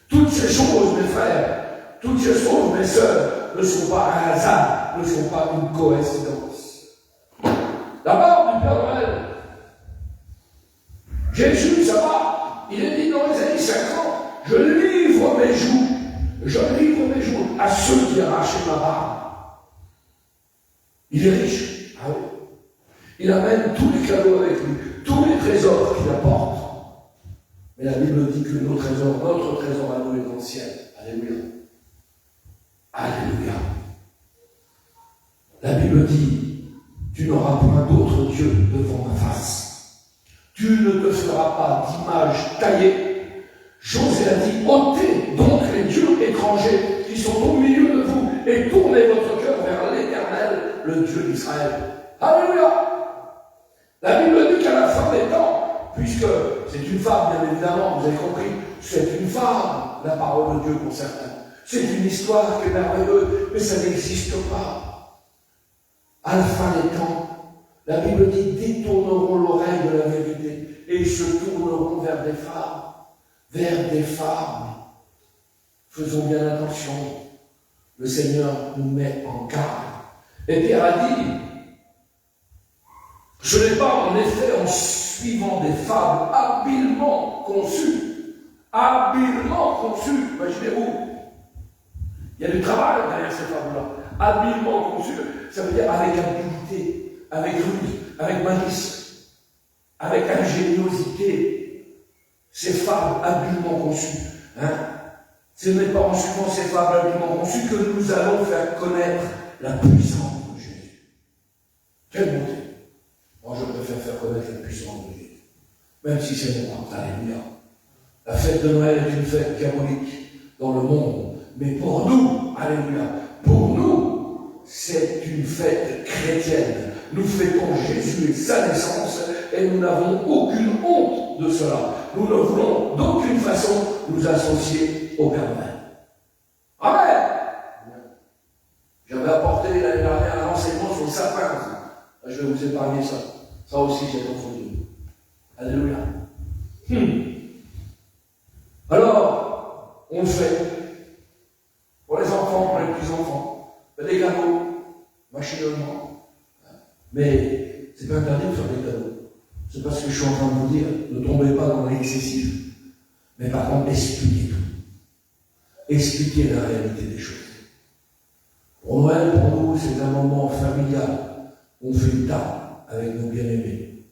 Toutes ces choses, mes frères, toutes ces choses, mes sœurs, ne sont pas un hasard, ne sont pas une coïncidence. D'abord, du Père Noël, Jésus, ça va, il est dit dans Ésaïe 50, je livre mes joues à ceux qui arrachent ma barbe. Il est riche, ah oui. Il amène tous les cadeaux avec lui, tous les trésors qu'il apporte. Mais la Bible dit que notre trésor à nous est dans le ciel. Alléluia. Alléluia. La Bible dit, tu n'auras point d'autre Dieu devant ma face. Tu ne te feras pas d'image taillée. Josué a dit, ôtez donc les dieux étrangers qui sont au milieu de vous et tournez votre cœur vers l'Éternel, le Dieu d'Israël. Alléluia. La Bible dit qu'à la fin des temps, puisque c'est une femme, bien évidemment, vous avez compris, c'est une femme, la parole de Dieu pour certains. C'est une histoire qui est merveilleuse, mais ça n'existe pas. À la fin des temps, la Bible dit, détourneront l'oreille de la vérité et ils se tourneront vers des femmes. Vers des femmes. Faisons bien attention. Le Seigneur nous met en garde. Et Pierre a dit, ce n'est pas en effet en suivant des fables habilement conçues, imaginez-vous, il y a du travail derrière ces fables-là, habilement conçues, ça veut dire avec habileté, avec ruse, avec malice, avec ingéniosité, ces fables habilement conçues, ce n'est pas en suivant ces fables habilement conçues que nous allons faire connaître la puissance de Jésus. Quelle bonté! Moi, je préfère faire connaître la puissance de Jésus. Même si c'est mon temps, alléluia. La fête de Noël est une fête diabolique dans le monde. Mais pour nous, alléluia, pour nous, c'est une fête chrétienne. Nous fêtons Jésus et sa naissance et nous n'avons aucune honte de cela. Nous ne voulons d'aucune façon nous associer au Père Noël. Amen. J'avais apporté l'année dernière un enseignement sur le sapin. Je vais vous épargner ça. Ça aussi, j'ai confondu. Alléluia. Alors, on le fait. Pour les enfants, pour les petits-enfants. Des cadeaux, machinalement. Mais c'est pas interdit de faire des cadeaux. C'est parce que je suis en train de vous dire, ne tombez pas dans l'excessif. Mais par contre, expliquez tout. Expliquez la réalité des choses. Pour Noël, pour nous, c'est un moment familial. On fait une table avec nos bien-aimés.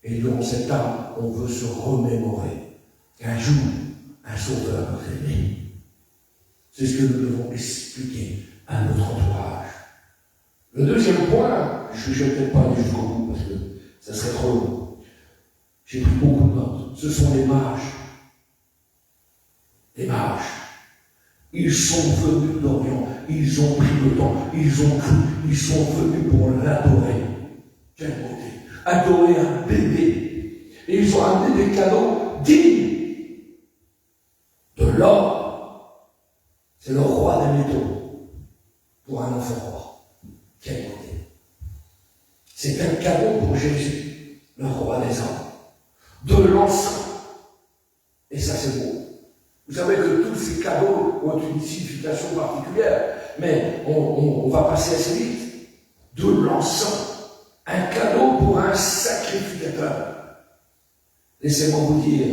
Et durant cette table, on veut se remémorer qu'un jour, un sauveur nous est né. C'est ce que nous devons expliquer à notre entourage. Le deuxième point, je ne vais peut-être pas aller jusqu'au bout parce que ça serait trop long. J'ai pris beaucoup de notes. Ce sont les mages. Les mages. Ils sont venus d'Orient. Ils ont pris le temps. Ils ont cru. Ils sont venus pour l'adorer. Quelle beauté. Adorer un bébé. Et ils ont amené des cadeaux dignes de l'or. C'est le roi des métaux pour un enfant roi. Quelle beauté. C'est un cadeau pour Jésus, le roi des hommes. De l'encens. Et ça, c'est beau. Vous savez que tous ces cadeaux ont une signification particulière, mais on va passer assez vite. De l'encens. Un cadeau pour un sacrificateur. Laissez-moi vous dire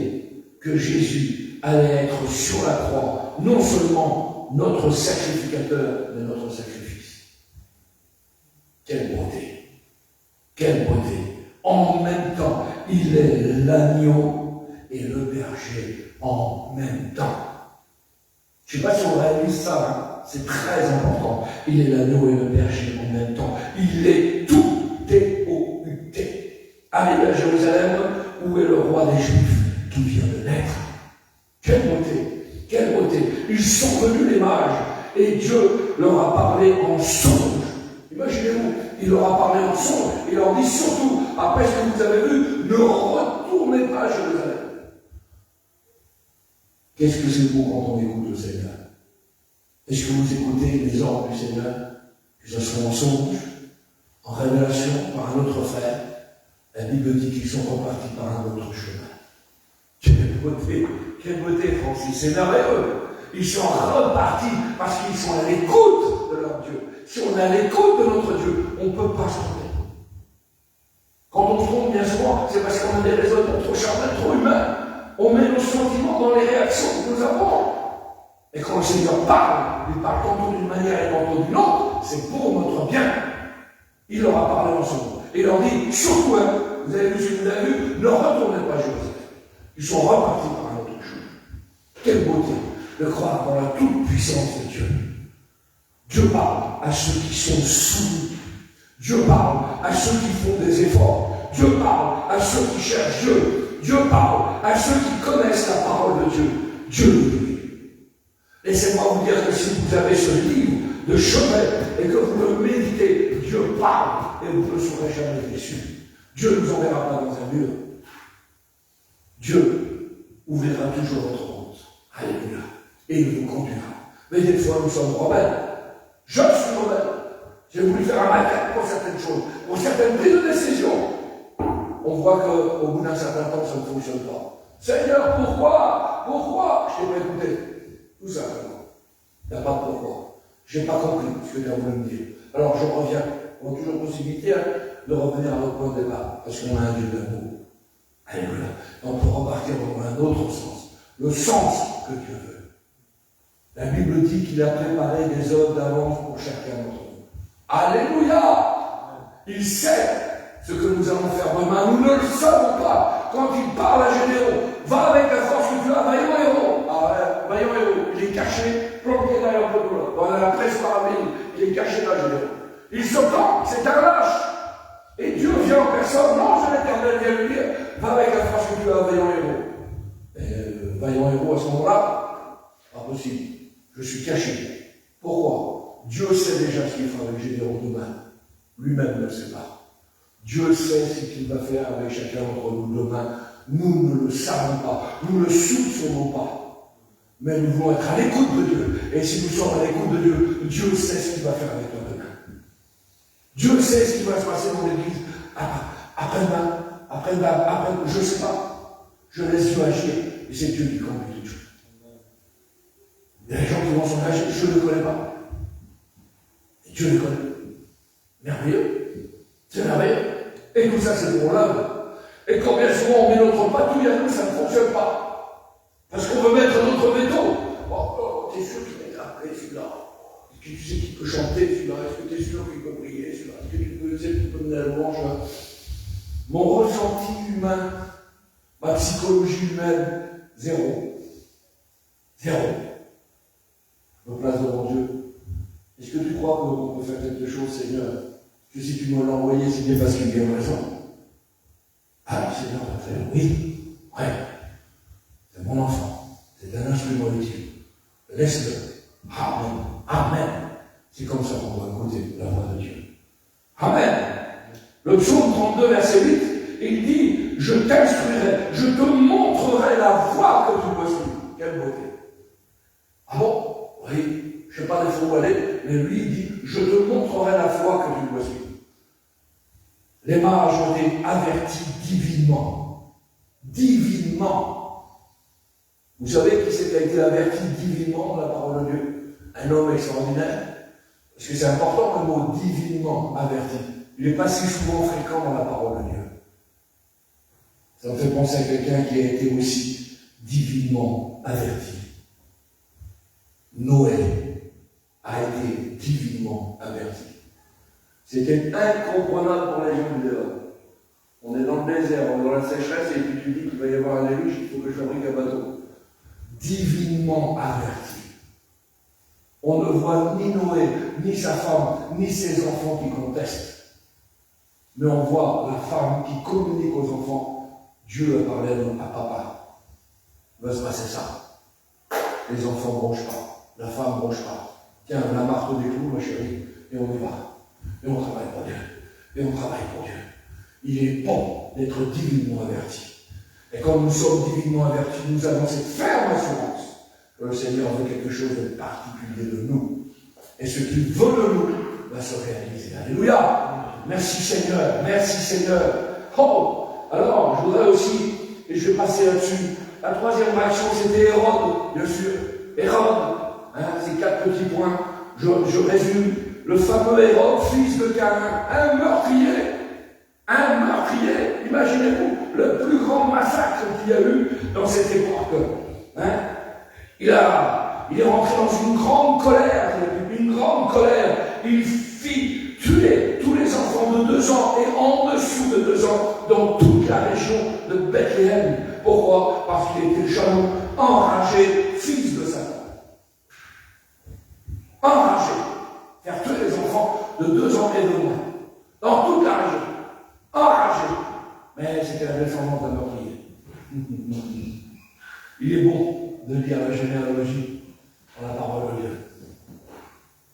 que Jésus allait être sur la croix, non seulement notre sacrificateur, mais notre sacrifice. Quelle beauté! Quelle beauté! En même temps, il est l'agneau et le berger en même temps. Je ne sais pas si on réalise ça, hein? C'est très important. Il est l'agneau et le berger en même temps. Il est tout T-O-U-T. Arrivé à Jérusalem, où est le roi des Juifs qui vient de naître? Quelle beauté! Quelle beauté! Ils sont venus les mages et Dieu leur a parlé en songe. Imaginez-vous, il leur a parlé en songe. Il leur dit surtout, après ce que vous avez vu, ne retournez pas à Jérusalem. Qu'est-ce que c'est beau quand on écoute le Seigneur? Est-ce que vous écoutez les ordres du Seigneur? Que ce soit en songe, en révélation, par un autre frère? La Bible dit qu'ils sont repartis par un autre chemin. Quelle beauté, Francis, c'est merveilleux. Ils sont repartis parce qu'ils sont à l'écoute de leur Dieu. Si on est à l'écoute de notre Dieu, on ne peut pas se tromper. Quand on se trompe, bien souvent, c'est parce qu'on a des raisonnements trop charnels, trop humains. On met nos sentiments dans les réactions que nous avons. Et quand le Seigneur parle, il parle tantôt d'une manière et tantôt d'une autre, c'est pour notre bien. Il leur a parlé ensemble. Et il leur dit, surtout, vous avez vu ce que vous avez vu, ne retournez pas à Jérusalem. Ils sont repartis par un autre chemin. Quelle beauté de croire dans la toute-puissance de Dieu. Dieu parle à ceux qui sont soumis. Dieu parle à ceux qui font des efforts. Dieu parle à ceux qui cherchent Dieu. Dieu parle à ceux qui connaissent la parole de Dieu. Dieu nous dit. Laissez-moi vous dire que si vous avez ce livre de chevet et que vous le méditez, Dieu parle et vous ne serez jamais déçus. Dieu ne nous enverra pas dans un mur. Dieu ouvrira toujours votre route. Alléluia. Et il vous conduira. Mais des fois, nous sommes rebelles. Je suis rebelle. J'ai voulu faire un maquette pour certaines choses, pour certaines prises de décision. On voit qu'au bout d'un certain temps, ça ne fonctionne pas. Seigneur, pourquoi? Pourquoi? Je t'ai pas écouté. Tout simplement. Il n'y a pas de pourquoi. Je n'ai pas compris ce que tu as voulu me dire. Alors je reviens. On a toujours possibilité de revenir à notre point de départ, parce qu'on a un Dieu d'amour. Alléluia. On peut repartir dans un autre sens. Le sens que Dieu veut. La Bible dit qu'il a préparé des œuvres d'avance pour chacun d'entre nous. Alléluia! Il sait ce que nous allons faire demain. Nous ne le savons pas. Quand il parle à Gédéon, va avec la force que tu as, vaillant héros. Ah ouais, vaillant héros. Il est caché, planqué derrière le dos. Dans la presse parabélique, il est caché là, Gédéon. Il se planque, c'est un lâche. Et Dieu vient en personne. Non, c'est l'Éternel vient lui dire, va avec la force que tu as, vaillant héros. Et vaillant héros à ce moment-là, pas possible. Je suis caché. Pourquoi? Dieu sait déjà ce qu'il fera avec Gédéon demain. Lui-même ne le sait pas. Dieu sait ce qu'il va faire avec chacun d'entre nous demain. Nous ne le savons pas. Nous ne le soupçonnons pas. Mais nous voulons être à l'écoute de Dieu. Et si nous sommes à l'écoute de Dieu, Dieu sait ce qu'il va faire avec toi demain. Dieu sait ce qui va se passer dans l'église. Après-demain, je ne sais pas. Je laisse Dieu agir. Et c'est Dieu qui conduit toutes choses. Il y a des gens qui vont s'engager, je ne les connais pas. Et Dieu les connaît. Merveilleux. C'est merveilleux. Et tout ça, c'est pour l'homme. Et quand bien souvent on met notre patouille à nous, ça ne fonctionne pas. Parce qu'on veut mettre notre veto. Oh, t'es sûr qu'il va être appelé celui-là? Est-ce que tu sais qu'il peut chanter celui-là? Est-ce que tu es sûr qu'il peut prier celui-là? Est-ce que tu sais qu'il peut mener la louange? Mon ressenti humain, ma psychologie humaine, zéro. Zéro. Je me place devant Dieu. Est-ce que tu crois qu'on peut faire quelque chose, Seigneur? Que si tu me l'as envoyé, c'est bien parce qu'il y a raison. Ah, Seigneur, va faire oui. Ouais. C'est mon enfant. C'est un instrument utile. Laisse-le. Amen. Amen. C'est comme ça qu'on doit écouter la voix de Dieu. Amen. Le psaume 32, verset 8, il dit, je t'instruirai, je te montrerai la voie que tu dois suivre. Quelle beauté. Ah bon? Oui, je ne sais pas des fois où aller, mais lui, il dit, je te montrerai la voie que tu dois suivre. Les mages ont été avertis divinement. Divinement. Vous savez qui c'est qui a été averti divinement dans la parole de Dieu? Un homme extraordinaire. Parce que c'est important le mot divinement averti. il n'est pas si souvent fréquent dans la parole de Dieu. Ça me fait penser à quelqu'un qui a été aussi divinement averti. Noé a été divinement averti. C'était incomprenable pour les gens du dehors. On est dans le désert, on est dans la sécheresse, et puis tu dis qu'il va y avoir un déluge, il faut que je fabrique un bateau. Divinement averti. On ne voit ni Noé, ni sa femme, ni ses enfants qui contestent. Mais on voit la femme qui communique aux enfants. Dieu a parlé à papa. Il va se passer ça. Les enfants ne bronchent pas. La femme ne bronche pas. Tiens, la marteau des clous, ma chérie, et on y va. Et on travaille pour Dieu. Et on travaille pour Dieu. Il est bon d'être divinement averti. Et quand nous sommes divinement avertis, nous avons cette ferme assurance que le Seigneur veut quelque chose de particulier de nous. Et ce qu'il veut de nous va se réaliser. Alléluia! Merci Seigneur, merci Seigneur. Oh! Alors, je voudrais aussi, et je vais passer là-dessus, la troisième réaction, c'était Hérode, bien sûr. Hérode, ces 4 petits points. Je résume. Le fameux Hérode, fils de Caïn, un meurtrier. Un meurtrier. Imaginez-vous le plus grand massacre qu'il y a eu dans cette époque. Il est rentré dans une grande colère. Il fit tuer tous les enfants de 2 ans et en dessous de 2 ans dans toute la région de Bethléem. Pourquoi? Parce qu'il était jaloux, enragé, fils de Satan. Enragé. Faire tuer les enfants de 2 ans et de moins. Dans toute la région. Enragé. Mais c'était la descendance d'un meurtrier. Il est bon de lire la généalogie dans la parole de Dieu.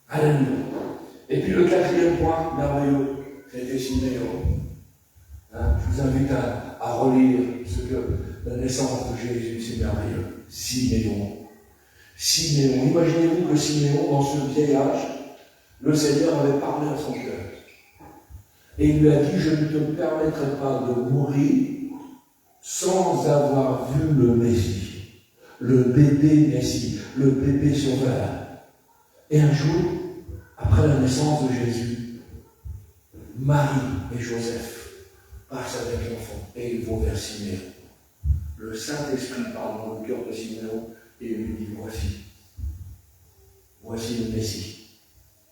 Alléluia. Et puis le 4e point merveilleux, c'était Siméon. Je vous invite à relire ce que la naissance de Jésus, c'est merveilleux. Siméon. Imaginez-vous que Siméon, dans ce vieil âge, le Seigneur avait parlé à son cœur. Et il lui a dit, je ne te permettrai pas de mourir sans avoir vu le Messie, le bébé Messie, le bébé sauveur. Et un jour, après la naissance de Jésus, Marie et Joseph passent avec l'enfant et ils vont vers Siméon. Le Saint-Esprit parle dans le cœur de Siméon et lui dit, voici le Messie,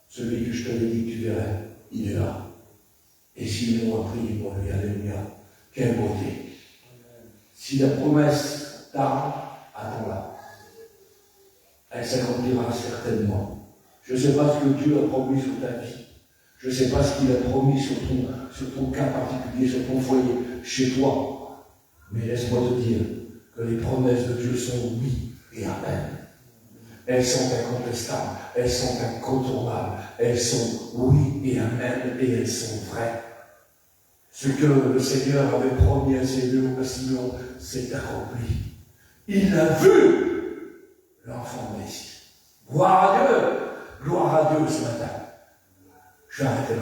celui que je t'avais dit que tu verrais, il est là. Et Siméon a prié pour lui, alléluia, quelle beauté. Si la promesse tarde, attends-la. Elle s'accomplira certainement. Je ne sais pas ce que Dieu a promis sur ta vie. Je ne sais pas ce qu'il a promis sur ton cas particulier, sur ton foyer, chez toi. Mais laisse-moi te dire que les promesses de Dieu sont oui et amen. Elles sont incontestables, elles sont incontournables, elles sont oui et amen, et elles sont vraies. Ce que le Seigneur avait promis à Siméon s'est accompli. Il a vu l'enfant Messie. Gloire à Dieu ce matin. Je vais arrêter là.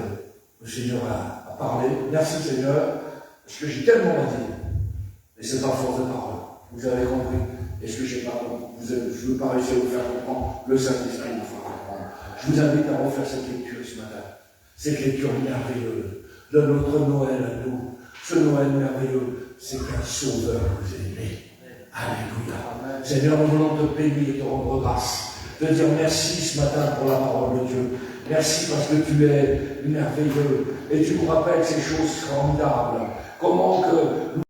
Le Seigneur a parlé. Merci Seigneur, parce que j'ai tellement à dire. Et c'est par force de parole. Vous avez compris. Est-ce que j'ai pas compris? Je ne veux pas réussir à vous faire comprendre. Le Saint-Esprit vous fera comprendre. Je vous invite à refaire cette lecture ce matin. Cette lecture merveilleuse de notre Noël à nous. Ce Noël merveilleux, c'est qu'un Sauveur vous est né. Alléluia. Seigneur, nous voulons te bénir et te rendre grâce. Te dire merci ce matin pour la parole de Dieu. Merci parce que tu es merveilleux et tu nous rappelles ces choses formidables. Comment que